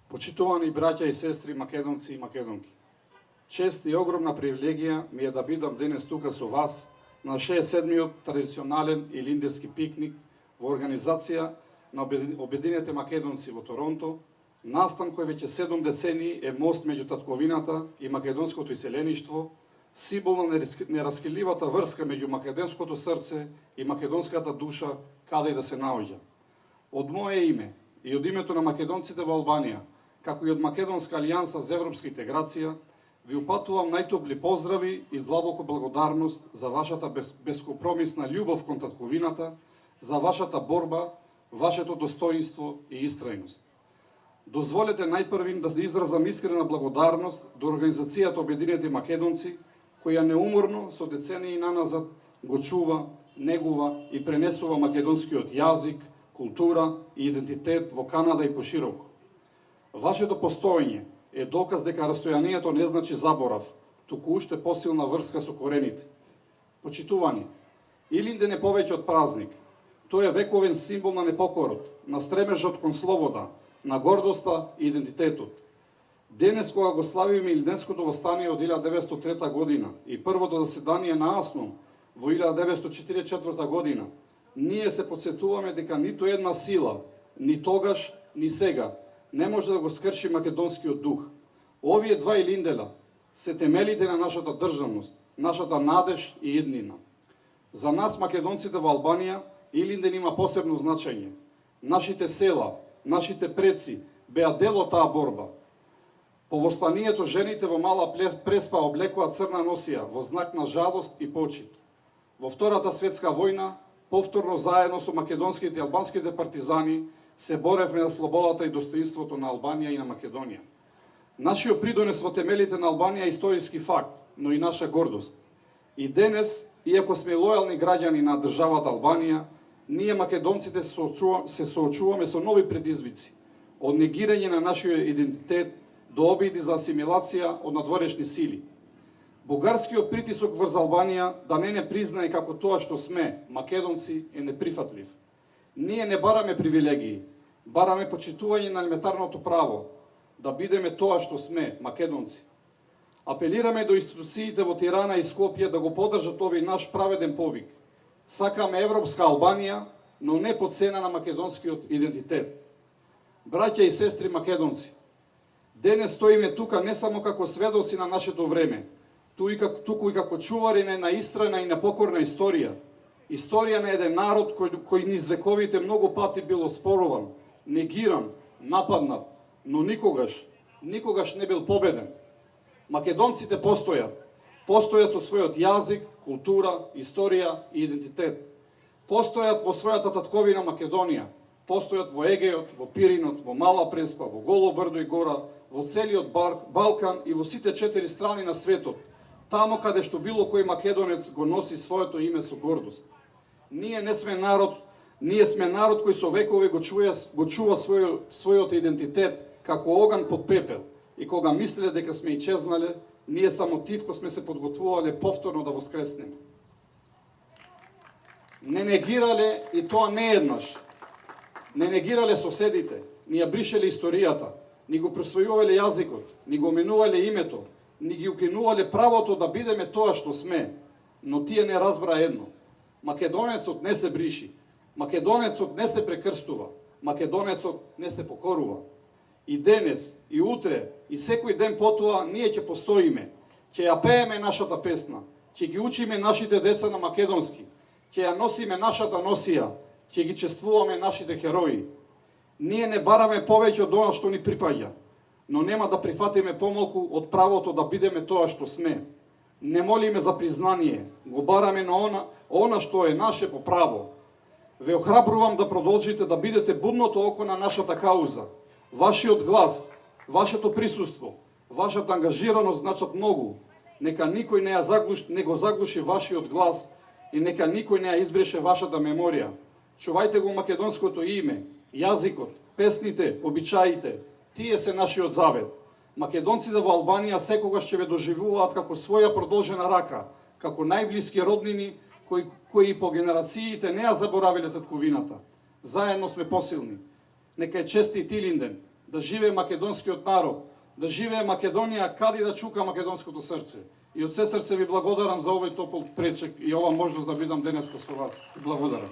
Почитувани браќа и сестри македонци и македонки. Чест и огромна привилегија ми е да бидам денес тука со вас на 67-миот традиционален илиндерски пикник во организација на Обединените македонци во Торонто, настан кој веќе 7 децении е мост меѓу татковината и македонското иселеништво, символ на нераскиливата врска меѓу македонското срце и македонската душа каде и да се наоѓа. Од мое име и од името на македонците во Албанија, како и од Македонска алијанса за европска интеграција, ви упатувам најтопли поздрави и длабоко благодарност за вашата бескомпромисна љубов кон татковината, за вашата борба, вашето достоинство и истрајност. Дозволете најпрвин да изразам искрена благодарност до организацијата Обединети македонци, која неуморно со децении наназад го чува, негува и пренесува македонскиот јазик, култура и идентитет во Канада и пошироко. Вашето постоење е доказ дека растојанието не значи заборав, туку уште посилна врска со корените. Почитувани, Илинден е повеќе од празник. Тој е вековен символ на непокорот, на стремежот кон слобода, на гордоста и идентитетот. Денес, кога го славиме Илинденското востание од 1903 година и првото заседание на АСНУМ во 1944 година, ние се подсетуваме дека ниту една сила, ни тогаш, ни сега, не може да го скрши македонскиот дух. Овие два Илиндела се темелите на нашата државност, нашата надеж и иднина. За нас, македонците во Албанија, Илинден има посебно значење. Нашите села, нашите предци беа дел од таа борба. По востанието жените во Мала Преспа облекоа црна носија во знак на жалост и почит. Во Втората светска војна, повторно заедно со македонските и албанските партизани, се боревме за слободата и достоинството на Албанија и на Македонија. Нашиот придонес во темелите на Албанија е историски факт, но и наша гордост. И денес, иако сме лојални граѓани на државата Албанија, ние македонците се соочуваме со нови предизвици, од негирање на нашиот идентитет до обиди за асимилација од надворешни сили. Бугарскиот притисок врз Албанија да не признае како тоа што сме, македонци, е неприфатлив. Ние не бараме привилегии, бараме почитување на елементарното право да бидеме тоа што сме, македонци. Апелираме до институциите во Тирана и Скопје да го поддржат овој наш праведен повик. Сакаме европска Албанија, но не по цена на македонскиот идентитет. Браќа и сестри македонци, денес стоиме тука не само како сведоци на нашето време, туку и како чувари на истрајна и непокорна историја. Историја на еден народ кој низ вековите многу пати бил оспоруван, негиран, нападнат, но никогаш не бил победен. Македонците постојат со својот јазик, култура, историја и идентитет. Постојат во својата татковина Македонија, постојат во Егејот, во Пиринот, во Мала Преспа, во Голо брдо и гора, во целиот Балкан и во сите 4 страни на светот, тамо каде што било кој македонец го носи своето име со гордост. Ние сме народ кој со векови го чува својот идентитет како оган под пепел, и кога мислеле дека сме и чезнале, ние само тивко сме се подготвувале повторно да воскреснеме. Не негирале, и тоа не еднаш, не негирале соседите, ни ја бришеле историјата, ни го присвојувале јазикот, ни го менувале името, ни ги укинувале правото да бидеме тоа што сме, но тие не разбра едно. Македонецот не се бриши, македонецот не се прекрстува, македонецот не се покорува. И денес, и утре, и секој ден потоа, ние ќе постоиме, ќе ја пееме нашата песна, ќе ги учиме нашите деца на македонски, ќе ја носиме нашата носија, ќе ги чествуваме нашите херои. Ние не бараме повеќе од она што ни припаѓа, но нема да прифатиме помалку од правото да бидеме тоа што сме. Не молиме за признание, го бараме на она што е наше по право. Ве охрабрувам да продолжите да бидете будното око на нашата кауза. Вашиот глас, вашето присуство, вашата ангажираност значат многу. Нека никој не го заглуши вашиот глас и нека никој не ја избреше вашата меморија. Чувајте го македонското име, јазикот, песните, обичаите. Тие се нашиот завет. Македонците во Албанија секогаш ќе ве доживуваат како своја продолжена рака, како најблиски роднини кои по генерациите не ја заборавиле татковината. Заедно сме посилни. Нека е честит Илинден, да живее македонскиот народ, да живее Македонија, каде да чука македонското срце. И од се срце ви благодарам за овој топол пречек и ова можност да бидам денеска со вас. Благодарам.